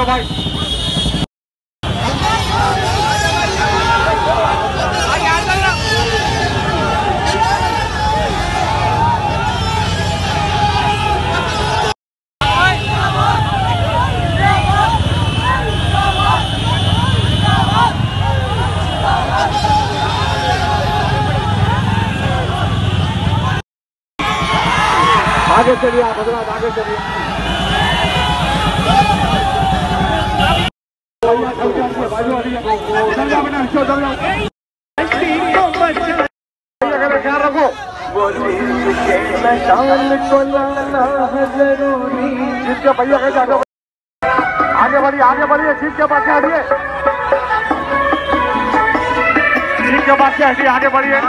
चलो भाई। आगे चलिए आप हजरात, आगे चलिए। ख्याल रखो। भैया आगे बढ़िए, आगे बढ़िए, सीट के पास हटिए, सीट के पास हटिए, आगे बढ़िए।